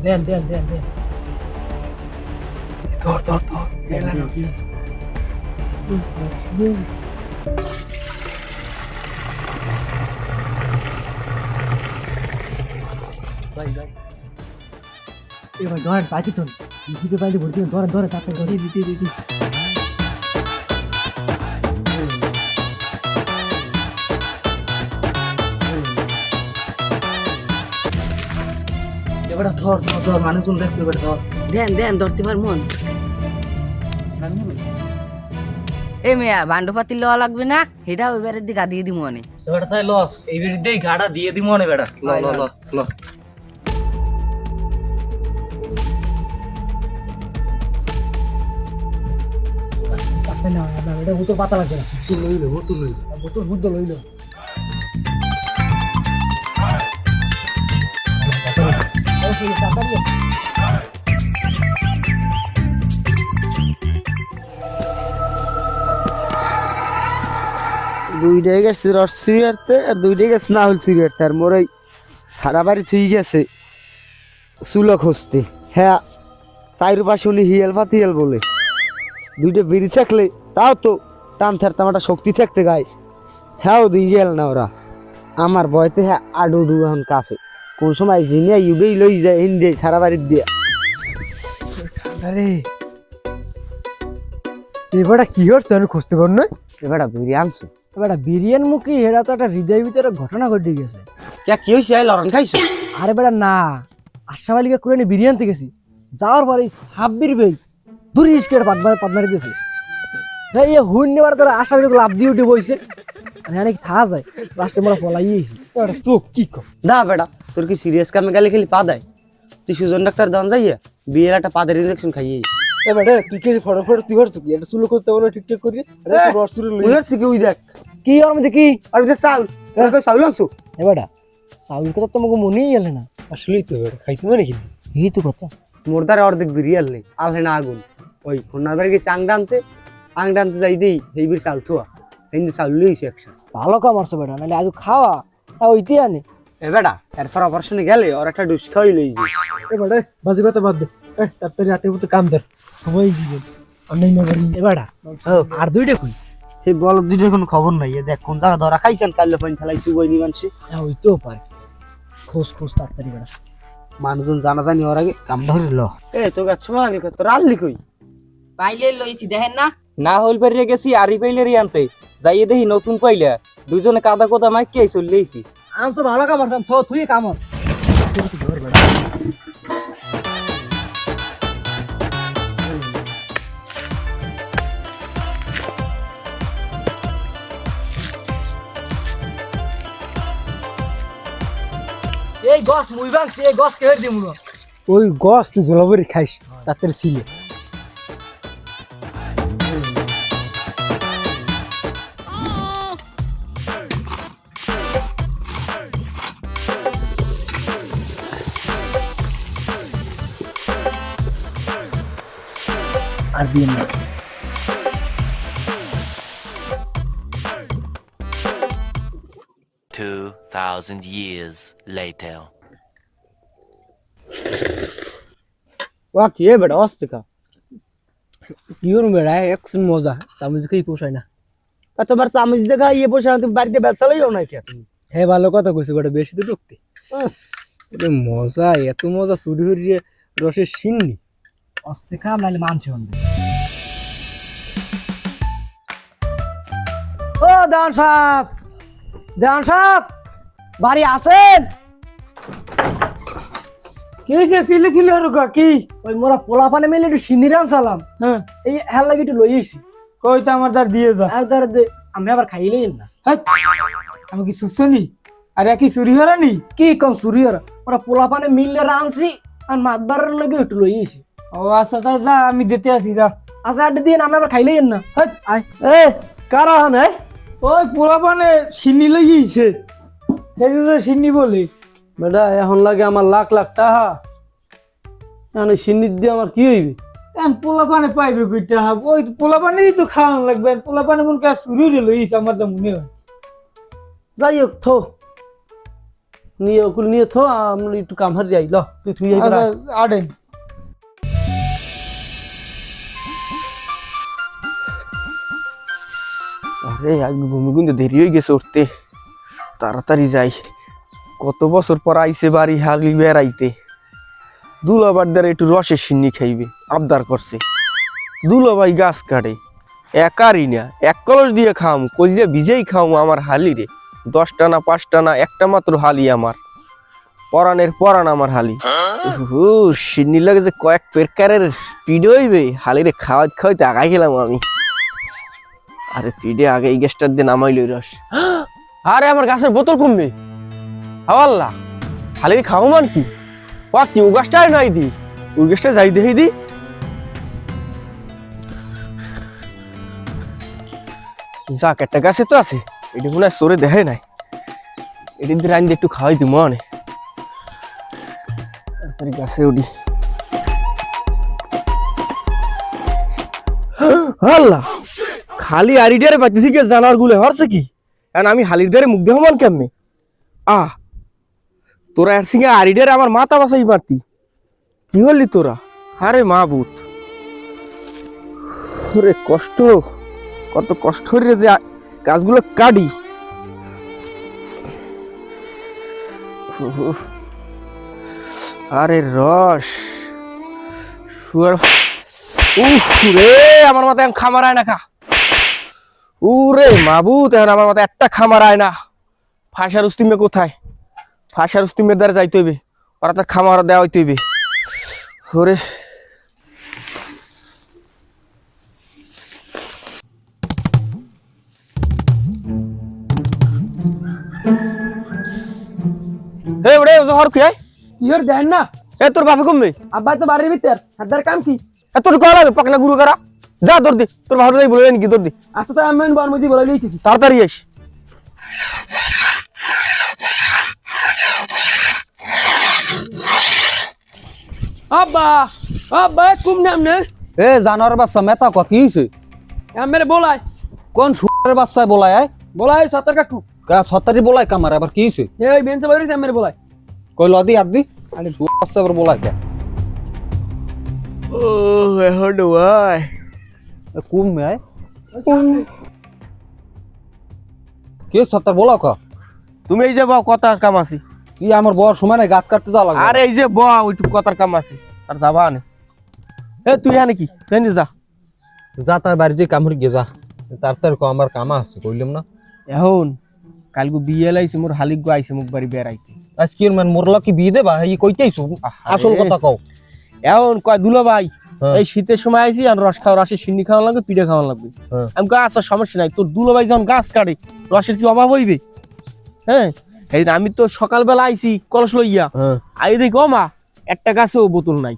দেন দেন দেন দেন ধর ধর ধর ভাই ভাই এবার ধরেন পাইছি তো দিতে পাইলে ভর্তি ধরেন ধরেন তাড়াতাড়ি দিতে দিতে এবার ধর ধর ধর মানুষজন দেখতে এবার ধর দেন দেন ধরতে পার মন এ মেয়া ভান্ডপাতি লওয়া লাগবে না সেটা ওইবারের দিকে দিয়ে দিব অনেক এবার তাই ল এই বিরুদ্ধেই গাড়া দিয়ে দিব মনে বেটা ল ল ল ল না না এটা বোতল পাতা লাগবে না বোতল বুদ্ধ লইলো দুইটাই গেছে রস সিরিয়ারতে আর দুইটাই গেছে না হল সিরিয়ারতে আর মোর ওই সারা বাড়ি থুই গেছে চুলো খুঁজতে হ্যাঁ চাইর পাশে উনি হিয়াল ফাতিয়াল বলে দুইটা বিড়ি থাকলে তাও তো টান থাকতাম একটা শক্তি থাকতে গায়ে হ্যাঁ দিয়ে গেল না ওরা আমার বয়তে হ্যাঁ আডু ডু এখন কাফে কোন সময় জিনিয়া ইউবেই লই যায় হিন্দি সারা বাড়ির দিয়া আরে এবারটা কি হচ্ছে আমি খুঁজতে পার না এবারটা বিড়ি আনছো এবারটা বিরিয়ান মুখী এরা তো একটা হৃদয়ের ভিতরে ঘটনা ঘটে গেছে কে কি হয়েছে লড়ন খাইছো আরে বেটা না আশা মালিকা করে নি বিরিয়ানি থেকে গেছি যাওয়ার পরে সাব্বির ভাই দূর ইস্কের পাতমারি দিয়েছে হ্যাঁ এই হুন নেওয়ার ধরে আশা মালিক লাভ দিয়ে উঠে বইছে অনেক থাকা যায় লাস্টে মোরা পলাইয়েছি চোখ কি কর না বেটা তোর কি সিরিয়াস কামে গেলে খালি পা দেয় তুই সুজন ডাক্তার দান যাইয়া বিয়ের একটা পাদের ইনজেকশন খাইয়ে এবারে তুই কে ফটো তুই হচ্ছে কি এটা চুলো করতে বলো ঠিকঠাক করি রস চুলো তুই হচ্ছে কি ওই দেখ কি ওর মধ্যে কি আর যে চাউল চাউল আনছো এবারটা চাউল কথা তোমাকে মনেই গেলে না আসলেই তো বেটা খাইতে মানে কি এই তো কথা মোরদারে অর্ধেক বিরিয়াল নেই আলহে না আগুন ওই খুলনার বাড়ি গেছে আংডা আনতে যাই দেই এই বির চাউল থুয়া এই চাউল লইছে একসাথে ভালো কাম আসছে বেটা নাহলে আজ খাওয়া ওইতে আনে এ বেটা এরপর অপারেশনে গেলে ওর একটা ডুস খাওয়াই লইছে এবারে বাজি কথা বাদ দে তাড়াতাড়ি রাতে মতো কাম ধর সবাই জীবন আমি না করি এবারে আর দুইটা কই সেই বল দুইটার কোনো খবর নাই এ দেখ কোন জায়গা ধরা খাইছেন কাল্লে পানি ঠেলাইছি বই নিবানছি ওইতেও পারে খোঁজ তাড়াতাড়ি বেটা মানুষজন জানা জানি ওর আগে কাম ধরে ল এ তো গাছ মাগলি তোর আনলি কই পাইলে লইছি দেখেন না না হইল পারিয়ে গেছি আরি পাইলে রিয়ানতে যাইয়ে দেখি নতুন পাইলে দুইজনে কাদা কোদা মাইকে চললেইছি আমি তো ভালো কাম করতাম তুই কাম এই গছ মুই ভাঙছি এই গছ কে দিমু ওই গছ তুই জলাবরি খাইস তাড়াতাড়ি ছিলে আর বিয়ে না 2,000 years later. ওয়া কি এ বেটা অস্তে কা কি ওর মেরা একশন মজা চামচ কই পোষায় না তা তোমার চামচ দেখা ইয়ে বসে তুমি বাড়িতে ব্যবসা লইও না কে হ্যাঁ ভালো কথা কইছো গোটা বেশি তো ঢুকতে এটা মজা এত মজা চুরি হরিয়ে রসের সিন্নি অস্তে খাম নাইলে মানছে হন্ডে ও দান সাহেব বাড়ি আছেন কি হয়েছে সিলে সিলে হরুকা কি ওই মোরা পোলা পানে মিলে একটু সিন্নিরান সালাম হ্যাঁ এই হেল লাগি একটু লই আইছি কই তো আমার দার দিয়ে যা আর দার দে আমি আবার খাইলেই না আমি কি সুসনি আরে কি চুরি হরানি কি কম চুরি হরা ওরা পোলা পানে মিললে রানছি আর মাতবারের লগে একটু লই আইছি ও আচ্ছা তা যা আমি দিতে আসি যা আচ্ছা আড্ডা দিয়ে আমি আবার খাইলেই না আয় এ কারা হন ওই পোলা পানে সিন্নি লই আইছে সেই সিন্নি বলি বেটা এখন লাগে আমার লাখ লাখ টাকা এখন সিন্নি দিয়ে আমার কি হইবে এখন পোলা পানে পাইবে কই টাকা ওই পোলা পানেই তো খাওয়ান লাগবে পোলা পানে কোন কাজ চুরি লইছে আমার তো মনে হয় যাই হোক থো নিয়ে ওগুলো নিয়ে থো আমরা একটু কামহার যাই ল তুই আচ্ছা আড়েন আরে আজকে ভূমি কিন্তু দেরি হয়ে গেছে উঠতে, তাড়াতাড়ি যাই। কত বছর পর আইসে বাড়ি হালি বেড়াইতে, দুলাবার দ্বারা একটু রসের সিন্নি খাইবে আবদার করছে। দুলাভাই গাছ কাটে, একারই না, এক কলস দিয়ে খাওয়াম, কলিজা ভিজেই খাওয়াম আমার হালি রে। 10টা না 5টা না, একটা মাত্র হালি আমার, পরাণের পরাণ আমার হালি। সিন্নি লাগে যে কয়েক পেরকারের পিড হইবে হালিরে খাওয়াইতে খাওয়াইতে আগাই গেলাম আমি। আরে পিডে আগে এই গ্যাসটার দিয়ে নামাইল রস। আরে আমার গাছের বোতল কমবে হাওয়াল্লা, হালিরে খাওয়া মান কি কি ও গাছটা নাই দি, ওই গাছটা যাই দেখি দি। যাক একটা গাছে তো আছে, এটি মনে হয় সরে দেখে নাই, এটি দিয়ে রান দিয়ে একটু খাওয়াই দি মনে। তাড়াতাড়ি গাছে উঠি। আল্লাহ, খালি আরিডারে পাইতেছি কে জানার গুলে হরছে কি, কারণ আমি হালির দ্বারে মুখ দেহ মান কেমনে। তোরা এর সিঙ্গে আরিডারে আমার মাথা বাসাই মারতি, কি হলি তোরা? আরে মা বুত রে, কষ্ট কত কষ্ট রে যে গাছগুলো কাটি। আরে রস শুয়ার রে, আমার মাথায় খামার আয় না খা। উরে মাবুত, এখন আমার মাথায় একটা খামার আয় না। ফাঁসার উস্তিমে কোথায়? ফাঁসার উস্তিমের দ্বারা যাইতে হইবে, ওরা তার খামার দেওয়া হইতে হইবে। ওরে হে ওরে জহর কি আয় ইহর দেন না, এ তোর বাপে কমবে আব্বা তো বাড়ির ভিতর হাদার কাম কি? এ তোর কল লাগে পাকনা গুরু করা, যা তোর দি, তোর ভালো যাই বলে নাকি তোর দি। আচ্ছা তো আমি বর্মজি বলে লিখেছি। তাড়াতাড়ি আস। আব্বা আব্বা কুম নাম নে এ জানোয়ার বাচ্চা মেতা ক কি হইছে? আমার বলাই কোন সুরের বাচ্চায় বলায় আয়? বলাই সতর কাকু ছত্তারি বলায় কামার আবার কি হইছে? এই বেঞ্চে বইরিস আমার বলাই কই লদি আর দি আরে সুরের বাচ্চা আবার বলায় কে? ও এখন ওয়াই কুম আয় কি ছত্তার বলাও কা? তুমি এই যে বাও কথার কাম আছে। কি আমার বড় সময় নাই, গাছ কাটতে যাওয়া লাগবে। আরে এই যে বা ওইটুকু কথার কাম আছে, আর যাবা না। এ তুই আনে কি তুই যা, যা তার বাড়ি যে কামড় গিয়ে যা, তাড়াতাড়ি ক আমার কাম আছে কইলাম না। এখন কালকে বিয়ে লাইছে মোর হালিক গো আইছে মুখ বাড়ি বেড়াইতে। আজকে মানে মোরলা কি বিয়ে দেবা এই কইতেইছো? আসল কথা কও। এখন কয় দুলো ভাই হ্যাঁ। এই শীতের সময় আইছি আর রস খাওয়া, রসের সিন্নি খাওয়া লাগবে, পিঠে খাওয়া লাগবে। হ্যাঁ। আমি কই আচ্ছা সমস্যা নাই, তোর দুলো ভাই যখন গাছ কাটে রসের কি অভাব হইবে? হ্যাঁ, এই আমি তো সকালবেলা আইছি কলস লইয়া, হ্যাঁ আই দেখি ও মা একটা গাছেও বোতল নাই।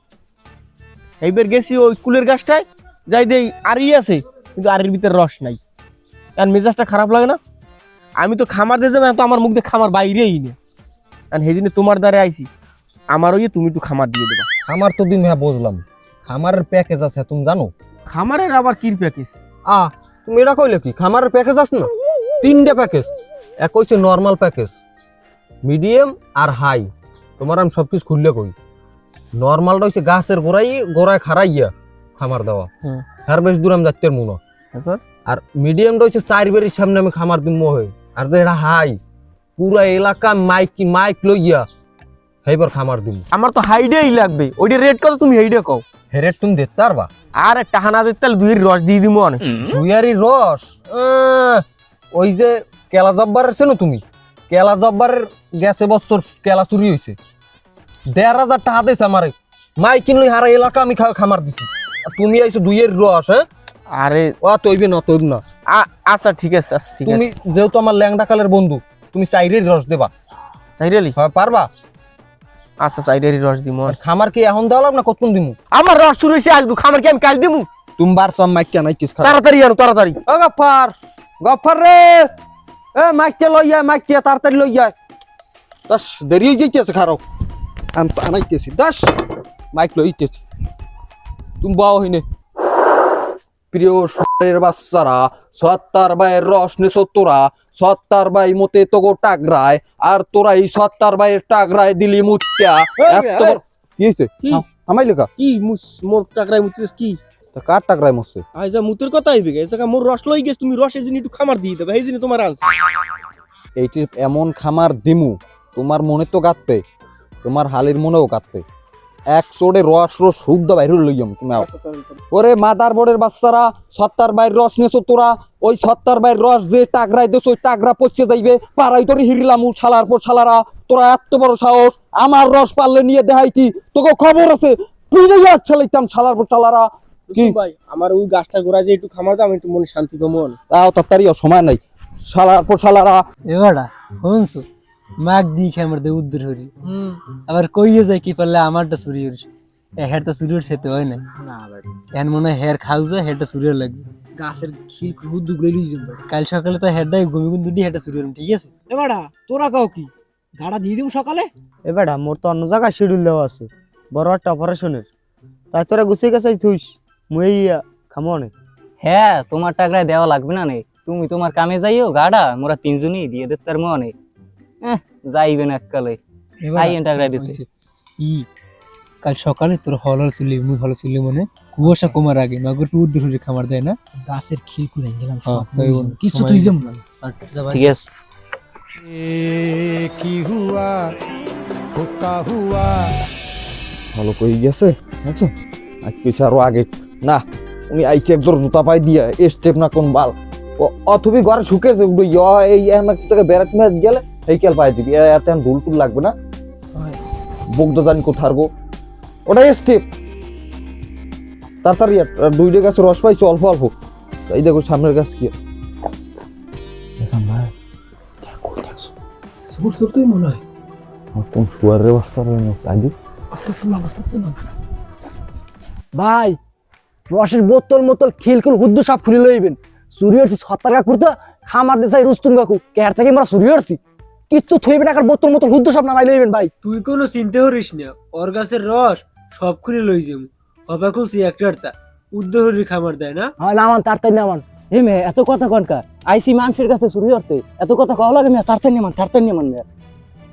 এইবার গেছি ওই কুলের গাছটায়, যাই দেই আড়ি আছে কিন্তু আড়ির ভিতরে রস নাই। কারণ মেজাজটা খারাপ লাগে না? আমি তো খামার দিয়ে যাবো, তো আমার মুখ দিয়ে খামার বাইরেই না। কারণ সেই দিনে তোমার দ্বারে আইছি, আমার ওই তুমি একটু খামার দিয়ে দেবা। আমার তো দিন হ্যাঁ বুঝলাম, খামারের প্যাকেজ আছে তুমি জানো? খামারের আবার কি প্যাকেজ? তুমি এটা কইলে কি খামারের প্যাকেজ আছে না? 3টা প্যাকেজ, এক হইছে নরমাল প্যাকেজ, মিডিয়াম আর হাই। তোমার আমি সবকিছু খুললে কই। নরমালটা হইছে গাছের গোড়ায় খাড়াইয়া খামার দেওয়া, আর বেশ দূর আমি যাচ্ছি মনে। আর মিডিয়ামটা হইছে 4 বাড়ির সামনে আমি খামার দিব হয়ে। আর যে এটা হাই, পুরা এলাকা মাইক লইয়া সেইবার খামার দিব। আমার তো হাইডেই লাগবে, ওইটা রেট কত তুমি হেইডে কও। হেরেট তুমি দেখতে পারবা? আর টাহানা দিতে তাহলে 2 রস দিয়ে দিব অনেক। দুইয়ারি রস ওই যে কেলা জব্বার আছে না, তুমি কেলা জব্বারের গেছে বছর কেলা চুরি হয়েছে, 1,500 টাকা দিয়েছে আমারে, মাই কিনলি হারা এলাকা আমি খামার দিছি। আর তুমি আইছো 2 রস। হ্যাঁ আরে ও তৈবি না তৈব না। আচ্ছা ঠিক আছে, আচ্ছা ঠিক আছে। তুমি যেহেতু আমার ল্যাংডা কালের বন্ধু, তুমি 4 রস দেবা। সাইরেলি হ্যাঁ পারবা? আচ্ছা সাইডেরই রস দিমু। আর খামার কি এখন দেওয়া লাগবে না কতক্ষণ দিমু? আমার রস শুরু হইছে আজ, খামার কি আমি কাল দিমু? তুমি বার সব মাইক কেন আইছিস? তাড়াতাড়ি আনো তাড়াতাড়ি। ও গফার রে, এ মাইককে লইয়া, মাইককে তাড়াতাড়ি লইয়া। দাস দেরি হয়ে যাইতেছে, খারাপ আমি আনাইতেছি। দাস মাইক লইতেছি, তুমি বাও হইনে। প্রিয় শহরের বাচ্চারা, সত্তার ভাইয়ের রস নেছো তোরা, সত্তার ভাই মতে তোগো টাকরায়, আর তোরা এই সত্তার ভাইয়ের টাকরায় দিলি মুত্যা। কি হয়েছে? আমাই লেখা কি মোর টাকরাই মুতিস কি কার টাকরায় মরছে? আইজা মুতের কথা আইবে এই জায়গা মোর রস লই গেছ তুমি রসের জন্য একটু খামার দিয়ে দেবে এই জন্য তোমার আনছি এইটি এমন খামার দিমু তোমার মনে তো গাততে, তোমার হালির মনেও গাততে, এক চোড়ে রস রস শুদ্ধ বাইরে লইয়াম তুমি আও। ওরে মাদার বোর্ডের বাচ্চারা, সত্তার বাইর রস নেছো তোরা, ওই সত্তার বাইর রস যে টাকরাই দেছ ওই টাকরা পচে যাইবে, পাড়াই তোরে হিরিলামু শালার পর শালারা। তোরা এত বড় সাহস আমার রস পারলে নিয়ে দেখাইতি, তোকে খবর আছে পিড়ে যাচ্ছে লইতাম শালার পর শালারা। কি ভাই আমার ওই গাছটা গোড়া যে একটু খামার দাও আমি একটু মনে শান্তি পাবো না তাও তাড়াতাড়ি সময় নাই শালার পর শালারা। এবারা শুনছো মাগ দি খামার দে উদ্দুর হরি আবার কইয়ে যায় কি পারলে আমারটা চুরি হরিস হেরটা চুরি হচ্ছে তো হয় না না ভাই এখন মনে হয় হের খাও যায় হেরটা চুরি লাগবে গাছের খিল খুব দুগলে লই যাম ভাই কাল সকালে তো হেরটাই ঘুমি গুন দুটি হেরটা চুরি হলাম ঠিক আছে এবাড়া তোরা কাও কি গাড়া দিয়ে দিম সকালে এবার মোর তো অন্য জায়গায় শিডিউল দেওয়া আছে বড় একটা অপারেশনের, তাই তোরা গুছিয়ে গেছে থুইস মুই খামো অনেক। হ্যাঁ তোমার টাকরায় দেওয়া লাগবে না নে, তুমি তোমার কামে যাইও, গাড়া মোরা তিনজনই দিয়ে দিতে তার মনে যাইবে না এককালে আইয়েন টাকরায় দিতে। ই কাল সকালে তোর হল চুলি মুই হল চুলি মনে কুয়াশা কমার আগে মাগুর একটু উদ্দুর হরি খামার দেয় না গাছের খিল কুড়াই গেলাম হ্যাঁ, সব তাই বল। কিছু তুই যাম না ঠিক আছে ভালো কই গেছে আচ্ছা আজ কইছে আরো আগে না উনি আইছে একজোর জুতা পাই দিয়া স্টেপ না কোন বাল অথবি ঘরে শুকেছে এই আমার জায়গায় বেড়াতে না গেলে এই কেল পাই দিবি এত ধুল টুল লাগবে না বগদ জানি কোথার গো ওটা স্টেপ তাড়াতাড়ি দুইটা গাছে রস পাইছে অল্প অল্প এই দেখো সামনের গাছ কি সুর সুর তুই মনে হয় কোন শুয়ারের বাচ্চা আগে ভাই রসের বোতল মোতল খিলকুল হুদ্দু সব খুলে লইবেন চুরি হচ্ছি সত্তর কাকু তো খামার দেশাই রুস্তুম কাকু কেয়ার থেকে আমরা চুরি হচ্ছি কিচ্ছু থইবেন না বোতল মোতল হুদ্দু সব নামাই লইবেন ভাই তুই কোনো চিন্তা করিস না ওর গাছের রস সব খুলে লই যাবো হবা খুলছি একটা উদ্দুর হরি খামার দেয় না হ্যাঁ নামান তাড়াতাড়ি নামান এ মে এত কথা কনকা আইসি মানুষের কাছে চুরি হতে এত কথা কওয়া লাগে মেয়ে তাড়াতাড়ি নামান মেয়ে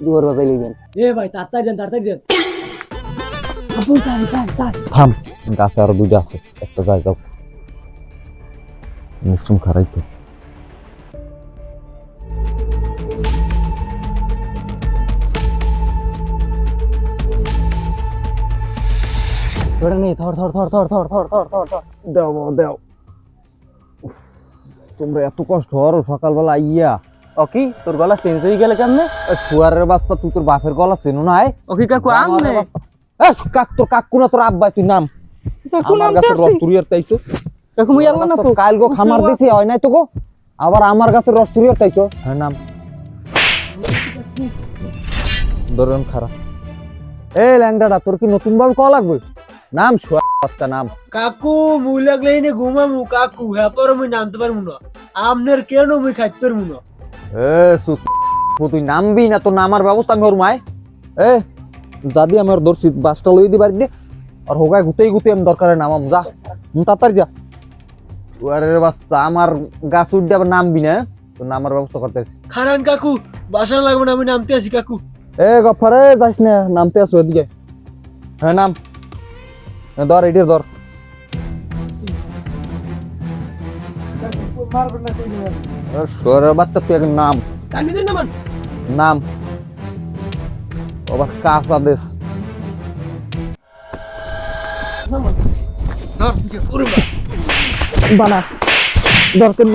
দুয়ার বাজাই লইবেন এ ভাই তাড়াতাড়ি দেন আপু যাই থাম গাছে আরো দুইটা আছে একটা যাই যাও মুসুম খারাইতে ধরে নে ধর দেও তোমরা এত কষ্ট হরো সকালবেলা আইয়া ওকে তোর গলা চেঞ্জ হয়ে গেলে কেমনে? শুয়ারের বাচ্চা তুই তোর বাপের গলা চেনো নাই ওকে কাকু আমনে তোর কাকু না তোর আব্বা তুই নাম আমার গাছের রস তুরিয়ার তাইছো কাকু মুই আল্লাহ না তো কাল গো খামার দিছি হয় নাই তো গো আবার আমার গাছের রস তুরিয়ার তাইছো হ্যাঁ নাম ধরুন খারাপ এ ল্যাংডাটা তোর কি নতুন ভাবে কল লাগবে নাম শুয়ার বাচ্চা নাম কাকু মুই লাগলে এনে ঘুমামু কাকু হ্যাঁ পরে মুই নামতে পারবো না আমনের কেন মুই খাইতে পারবো না তুই নামবি না তোর নামার ব্যবস্থা আমি ওর মায় এ যদি আমার দর্শি বাসটা লই দিবার দে আর হোগায় গুতেই আমি দরকারে নামাম যা তাড়াতাড়ি যা আরে বাচ্চা আমার গাছ উঠে আবার নামবি না তোর নামার ব্যবস্থা করতে খারান কাকু বাসা লাগবে না আমি নামতে আসি কাকু এ গফারে যাইস না নামতে আসো এদিকে হ্যাঁ নাম ধর এটির ধর শহরের বাচ্চা তুই এখন নাম নাম আবার কাঁচা দেশ বানা দরকার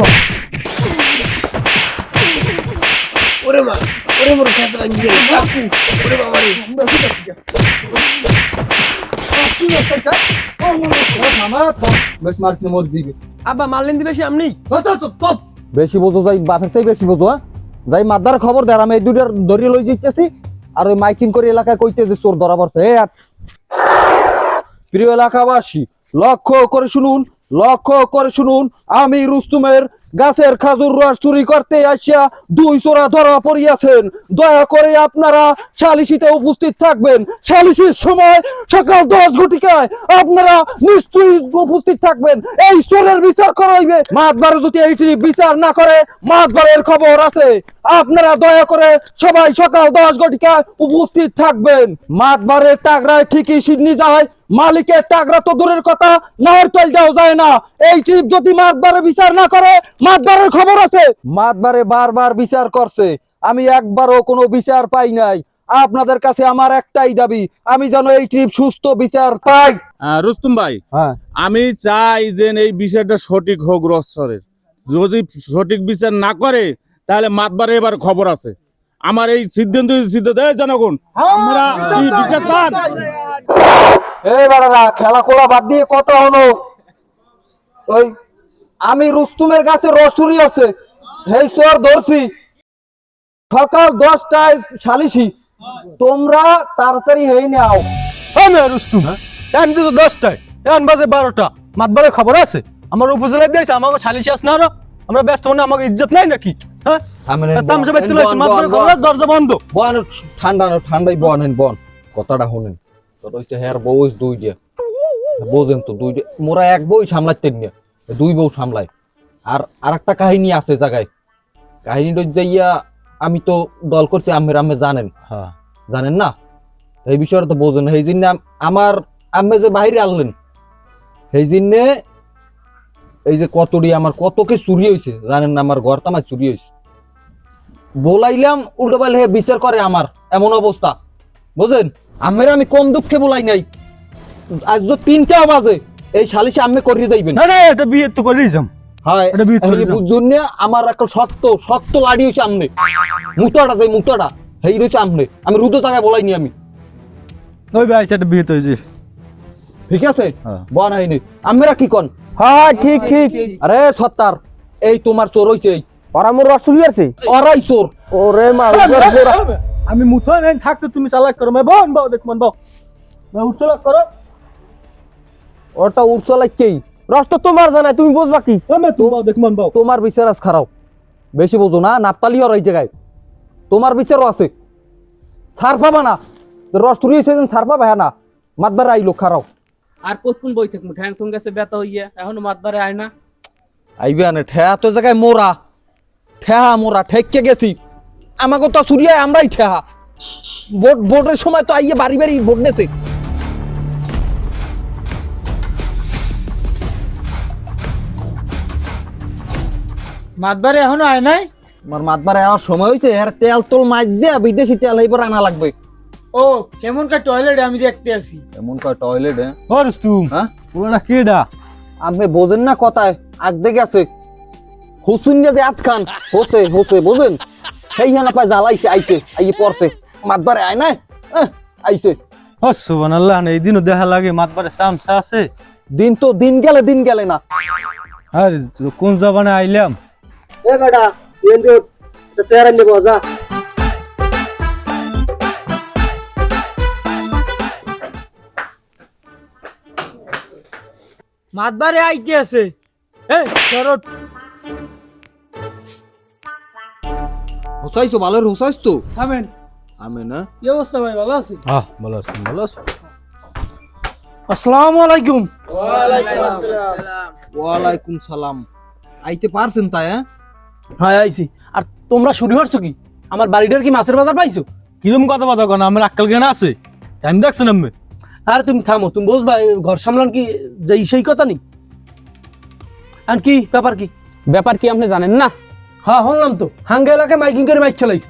ওরে মা ওরে মোর খেসা ভাঙি গেল কাকু ওরে বাবা রে আব্বা মারলেন দিবে সামনেই বেশি বোঝো যাই বাপের চাই বেশি বোঝো হ্যাঁ যাই মাদার খবর দেয় আমি এই দুইটার ধরিয়ে লই যাইতেছি আর ওই মাইকিং করে এলাকায় কইতে যে চোর ধরা পড়ছে হে প্রিয় এলাকাবাসী লক্ষ্য করে শুনুন আমি রুস্তুমের গাছের খাজুর রস চুরি করতে আসিয়া 2 চোরা ধরা পড়িয়াছেন। দয়া করে আপনারা সালিসিতে উপস্থিত থাকবেন। সালিসির সময় সকাল 10 ঘটিকায় আপনারা নিশ্চয়ই উপস্থিত থাকবেন। এই চোরের বিচার করা হইবে। মাতবারে যদি এইটি বিচার না করে, মাতবারের খবর আছে। আপনারা দয়া করে সবাই সকাল 10 ঘটিকায় উপস্থিত থাকবেন। মাতবারের টাকরায় ঠিকই সিডনি যায়, মালিকের টাকরা তো দূরের কথা, নায়ের তেল দেওয়া যায় না। এই ট্রিপ যদি মাতবারে বিচার না করে, মাতবারের খবর আছে। মাতবারে বারবার বিচার করছে, আমি একবারও কোনো বিচার পাই নাই। আপনাদের কাছে আমার একটাই দাবি, আমি যেন এই ট্রিপ সুস্থ বিচার পাই। রুস্তুম ভাই, হ্যাঁ, আমি চাই যে এই বিষয়টা সঠিক হোক রসরের। যদি সঠিক বিচার না করে তাহলে মাতবারে এবার খবর আছে। আমার এই সিদ্ধান্ত জনগণ, আমরা কি বিচার চান? এই বাড়ারা খেলা খোলা বাদ দিয়ে কথা হলো। ওই আমি রুস্তুমের কাছে রসুরি আছে, এই চোর ধরছি। সকাল 10টায় সালিসি, তোমরা তাড়াতাড়ি হয়ে নাও। রুস্তুম টাইম তো 10টায়, এখন বাজে 12টা। মাতবারের খবর আছে, আমার উপজেলায় দিয়েছে, আমাকে সালিশি আস না আরো। আমরা ব্যস্ত হলে আমাকে ইজ্জত নাই নাকি? হ্যাঁ, তামসা ব্যক্তি লইছে, মাতবারের খবর আছে, দরজা বন্ধ। বন ঠান্ডাই বন কথাটা শুনেন। তোর হইছে হের বউ 2 বোঝেন তো, 2 মোরা এক বউ সামলাইতেন না, 2 বউ সামলায়। আর আরেকটা কাহিনী আছে জায়গায়। কাহিনীটা যাইয়া আমি তো দল করছি, আম্মে জানেন? হ্যাঁ জানেন না, এই বিষয়টা তো বোঝেন। এই জন্য আমার আম্মে যে বাইরে আনলেন, সেই জন্য এই যে কতটি আমার কত কি চুরি হয়েছে জানেন না? আমার ঘরটা আমার চুরি হয়েছে, বলাইলাম উল্টো পাল্টা হে বিচার করে আমার, এমন অবস্থা বুঝেন। আমের আমি কম দুঃখে বলাই নাই। আজ যে 3টা বাজে এই সালিশে আম্মে করিয়ে যাইবেন। না না, এটা বিয়ে তো করেই যাম। হ্যাঁ, এটা বিয়ে করে যাম। বুঝুন আমার একটা শক্ত লাড়ি হইছে আমনে, মুতাটা হেই রইছে আমনে। আমি রুদো জায়গায় বলাইনি আমি। ওই ভাই সেটা বিয়ে তো হয়েছে। ঠিক আছে, বন হয়নি। আমরা কি কন? হ্যাঁ ঠিক ঠিক। আরে সত্তার, এই তোমার চোর হইছে, ওরা মোর রসুলি আছে। ওরাই চোর। ওরে মা, আমি মুঠো নাই থাকতে তুমি চালাক করো। মে বোন বাও দেখ মন বাও, মে উঠছলাক করো। ওটা উড়ছলাই কেই রস তো তোমার জানাই, তুমি বুঝবা কি? মে তুমি বাও দেখ মন বাও। তোমার বিচার আজ খারাপ, বেশি বোঝো না। নাপতালি আর এই জায়গায় তোমার বিচারও আছে। ছাড় পাবা না, রস তুলি হয়েছে ছাড় পাবা। হ্যাঁ না, মাতবার আইলো খারাপ। আর কতক্ষণ বই থাকবো? ঠ্যাং ঠুং গেছে ব্যথা হইয়া, এখনো মাতবারে আয় না। আইবে আনে ঠেয়া তো জায়গায় মোরা, ঠেহা মোরা ঠেককে গেছি। আমাকে তো চুরিয়ায় আমরাই ঠেহা। ভোটের সময় তো আইয়ে বাড়ি বাড়ি ভোট নেছে। মাতবারে এখনো আয় নাই? আমার মাতবারে আমার সময় হয়েছে। এর তেল তোল মাছ দিয়ে বিদেশি তেল এইবার আনা লাগবে। ও কেমন কা টয়লেট আমি দেখতে আসি। এমন কয় টয়লেট? ও রুস্তুম, হ্যাঁ পুরোটা কেডা? আপনি বোঝেন না কথায় আগ দেখে আছে। হুসুন যে আত খান হোসে বোঝেন? সেই হানা পায় জ্বালাইছে, আইয়ে পড়ছে। মাতবারে আয় নাই, আইছে। ও সুবহানাল্লাহ, এই দিনও দেখা লাগে মাতবারে চামচা আছে। দিন গেলে না। আরে কোন জবানে আইলাম? এ বেটা এন্ড চেহারা নেব যা। মাতবারে আইতে আছে। এই শরৎ, হোসাইছো ভালো হোসাইছ তো? থামেন। আমি না কি অবস্থা ভাই, ভালো আছেন? ভালো আছি। আসসালামু আলাইকুম। ওয়ালাইকুম সালাম। আইতে পারছেন তাই? হ্যাঁ আইছি। আর তোমরা শুরু করছো কি? আমার বাড়িটার কি মাছের বাজার পাইছো? কিরম কথা বাতা কোন? আমার আক্কেল জ্ঞান আছে? টাইম দেখছেন আমি? আরে তুমি থামো, তুমি বুঝবা ঘর সামলান কি যেই সেই কথা নেই। আর কি ব্যাপার কি আপনি জানেন না? হ্যাঁ শুনলাম তো, হাঙ্গা এলাকায় মাইকিং করে মাইক খেলাইছে।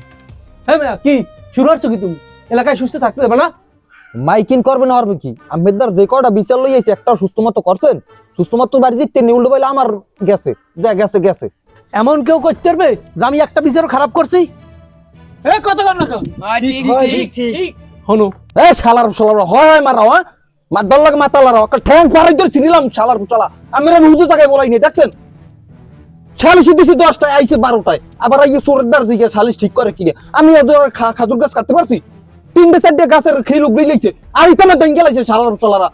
হ্যাঁ ভাইয়া, কি শুরু করছো কি? তুমি এলাকায় সুস্থ থাকতে দেবে না? মাইকিং করবে না হবে কি? আম্বেদদার যে কটা বিচার লই আইছে একটা সুস্থ মতো করছেন? সুস্থ মতো বাড়ি জিততে নি, উল্টো পাইলে আমার গেছে। এমন কেউ করতে পারবে যে আমি একটা বিচারও খারাপ করছি? এই কত কর না ঠিক হনো। এ শালার হয় মারা হয় মাতবার লাগে মাতালার একটা ঠ্যাং পাড়াই ধরে ছিলাম শালার শালা। আমি হুদু জায়গায় বলাই নি, দেখছেন? সালিশ দিছি 10টায়, আইছে 12টায়। আবার আইয়ে সোরেদার জিগে সালিশ ঠিক করে কিনে। আমি খাজুর গাছ কাটতে পারছি? 3-4 গাছের খেয়ে লোক লইছে, আর ইতামে ব্যাঙ্গে লাইছে শালারা।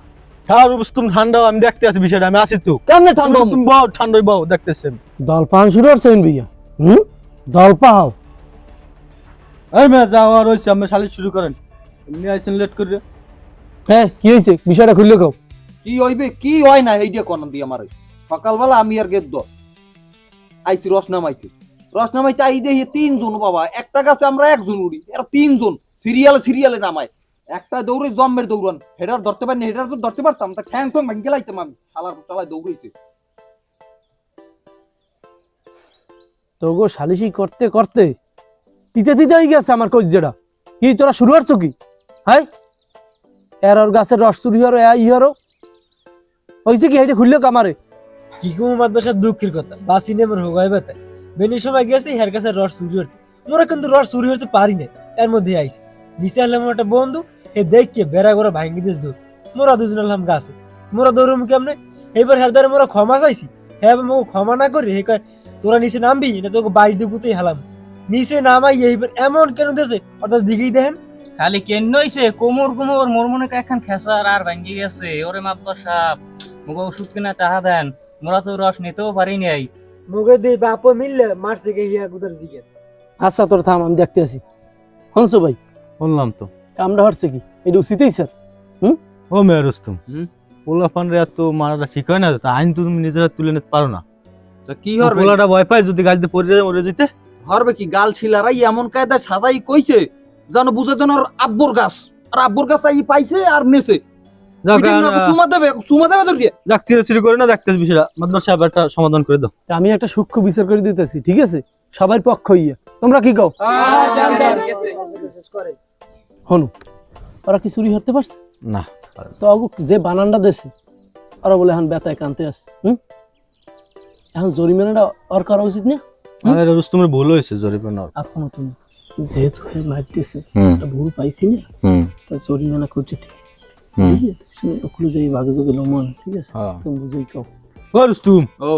ছাড় রুস্তম ঠান্ডা আমি দেখতে আছি বিষয়টা আমি আসি তো কেমনে ঠান্ডা তুমি বাও ঠান্ডাই বাও দেখতেছেন দল পান শুরু করছেন ভাইয়া দল পাও এই মেয়ে যাও আর ওই সামনে শালি শুরু করেন এমনি আইছেন লেট করে হ্যাঁ কি হয়েছে বিষয়টা খুললে কও কি হইবে কি হয় না এইটা কোন দি আমার সকালবেলা আমি আর গেদ্দ আইছি রস নামাইতে আই দেখি 3 জন বাবা একটা গাছে আমরা 1 জন উড়ি এর 3 জন সিরিয়ালে নামায় একটা দৌড়ে জম্মের দৌড়ান হেডার ধরতে পারিনি হেডার তো ধরতে পারতাম তা ঠ্যাং ঠ্যাং ভাঙে লাইতাম আমি শালার চালায় দৌড়াইছে তো গো সালিশি করতে করতে দিতে হয়ে গেছে আমার কজ্জাটা কি তোরা শুরু করছো কি হ্যাঁ এর ওর গাছের রস চুরি হরো ইহারো হয়েছে কি এটা খুললে কামারে কি কুমু মাদ্রাসা দুঃখের কথা বাসি নেমর হোগাই বেতা বেনি সময় গেছে হের কাছে রস চুরি হতে মোরা কিন্তু রস চুরি হতে পারি না এর মধ্যে আইছে নিচে আনলাম একটা বন্ধু এ দেখকে বেড়া করে ভাঙ্গি দিস দৌড় মোরা দুজন আনলাম গাছে মোরা দৌড়ম কেমনে এইবার হের দ্বারা মোরা ক্ষমা চাইছি হ্যাঁ মোকে ক্ষমা না করি হে কয় তোরা নিচে নামবি না তোকে বাইর দিগুতেই হেলাম নিচে নামাই এইবার এমন কেন দিয়েছে অর্থাৎ দিকেই দেখেন খালি কেন হইছে কোমর মোর মনে এখন খেসার আর ভাঙ্গি গেছে ওরে মাতবার সাপ মুখে ওষুধ কিনা টাকা দেন মোরা তো রস নিতেও পারি নাই মুখে দিয়ে বাপ মিললে মারছে গে হিয়া গুদার জিগে আচ্ছা তোর থাম আমি দেখতে আসি হনসো ভাই বললাম তো কামটা হচ্ছে কি এটা উচিতই স্যার ও মেয়ে রুস্তম পোলাপান রে এত মারাটা ঠিক হয় না তো আইন তো তুমি নিজেরা তুলে নিতে পারো না তা কি হরবে পোলাটা ভয় পায় যদি গাড়িতে পড়ে যায় মরে যেতে হরবে কি গাল ছিলারাই এমন কায়দা সাজাই কইছে জানো বুঝে দেন ওর আব্বুর গাছ আর আব্বুর গাছ আই পাইছে আর নেছে সুমা দেবে তোর দিয়ে যাক চিরে করে না দেখতেছি বিষয়টা মাদ্রাসা সাহেব একটা সমাধান করে দাও তা আমি একটা সূক্ষ্ম বিচার করে দিতেছি ঠিক আছে সবার পক্ষ হইয়া তোমরা কি কও হনু ওরা কি চুরি হতে পারছে না তো যে বানানটা দেশে ওরা বলে এখন বেতায় কানতে আসছে এখন জরিমানাটা ওর করা উচিত না আরে রুস্তমের ভুল হয়েছে জরিমানা এখনো তুমি যেহেতু মারতেছে ভুল পাইছি না তা জরিমানা করতে ওগুলো যাই বাগে যোগে লমন ঠিক আছে তুমি বুঝেই কও ও রুস্তম ও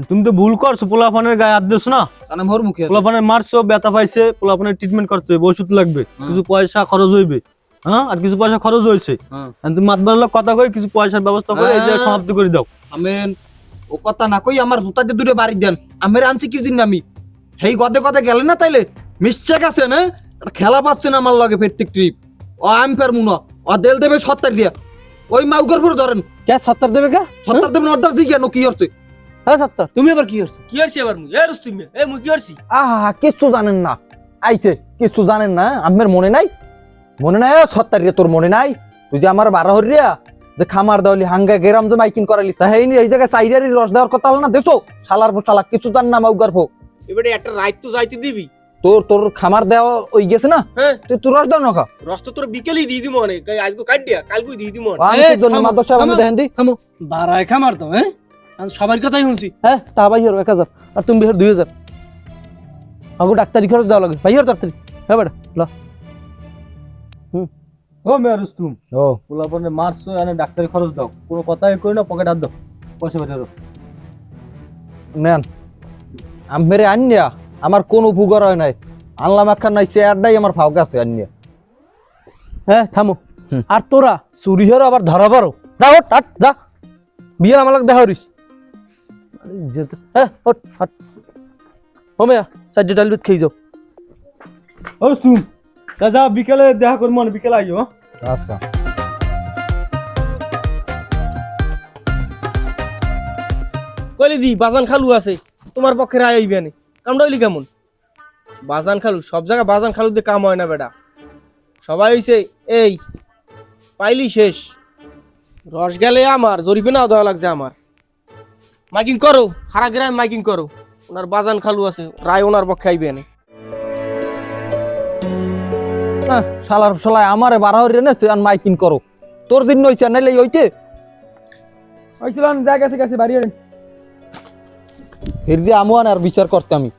তুমি তো ভুল করছো পোলাপানের গায়ে হাত দিস না কানে মোর মুখে পোলাপানের মারছো ব্যথা পাইছে পোলাপানের ট্রিটমেন্ট করতে হবে ওষুধ লাগবে কিছু পয়সা খরচ হইবে হ্যাঁ আর কিছু পয়সা খরচ হয়েছে তুমি মাতবার লোক কথা কই কিছু পয়সার ব্যবস্থা করে এই যে সমাপ্তি করে দাও আমেন ও কথা না কই আমার জুতা দিয়ে দূরে বাড়ি দেন আমের আনছি কি জিন আমি হেই গদে গদে গেলে না তাইলে মিসচেক আছে না খেলা পাচ্ছে না আমার লগে প্রত্যেক ট্রিপ ও আমি পারমু না ও দেল দেবে 70 দিয়া ওই মাউগর পুরো ধরেন কে 70 দেবে কে 70 দেবেন অর্ডার দি কেন কি হচ্ছে হ্যাঁ 70 তুমি আবার কি হচ্ছে কি হইছে এবার মুই এ রুস্তম এ মুই কি হইছি আহা কিছু জানেন না আইছে কিছু জানেন না আমের মনে নাই 70 রে তোর মনে নাই তুই যে আমার 12 হরিয়া যে খামার দাওলি হাঙ্গা গেরাম যে মাইকিং করালিস তা হেইনি এই জায়গায় চাইরারি রস দেওয়ার কথা হল না দেছো শালার শালা কিছু জান না মাউগার ফো এবারে একটা রাইত তো যাইতে দিবি তোর খামার দেওয়া ওই গেছে না হ্যাঁ তুই তোর রস দাও না খা রস তো তোর বিকেলই দিয়ে দিমু অনেক আজকে কাট দিয়া কালকে দিয়ে দিমু আমি জন্য মাদ্রাসা আমি দেখেন দি বাড়ায় খামার তো হ্যাঁ আমি সবার কথাই শুনছি হ্যাঁ তা ভাই হর 1000 আর তুমি বের 2000 আগো ডাক্তারি খরচ দাও লাগে ভাই হর তাড়াতাড়ি হ্যাঁ বেটা ল ও মেয়ে রুস্তম ও পোলাপানের মারছো এনে ডাক্তারি খরচ দাও কোনো কথাই কই না পকেট হাত দাও পয়সা বের করো নেন আমেরে আন্যা আমার কোন উপকার হয় নাই আনলাম একখান নাই চেয়ারটাই আমার ফাউক আছে আন্যা হ্যাঁ থামো আর তোরা চুরি হর আবার ধরা পারো যা ওঠ হাট যা বিয়ে আমার দেখা হরিস হ্যাঁ ওঠ হাট ও মেয়া সাইডে ডাল বিত খেয়ে যাও ও রুস্তম যা বিকেলে দেখা করবো বিকেলে আইও আচ্ছা কইলি দি বাজান খালু আছে তোমার পক্ষে রায় হইবে না কামটা হইলি কেমন বাজান খালু সব জায়গা বাজান খালু দিয়ে কাম হয় না বেটা সবাই হইছে এই পাইলি শেষ রস গেলে আমার জরিপে নাও দেওয়া লাগছে আমার মাইকিং করো হারা গ্রামে মাইকিং করো ওনার বাজান খালু আছে রায় ওনার পক্ষে আইবে না শালার শালায় আমারে 12 হরিয়া নেছে আর মাইকিং করো তোর দিন নইছে নাইলে হইতে হইছিলাম জায়গা থেকে আছে বাড়ি ফির দিয়ে আমু আর বিচার করতে আমি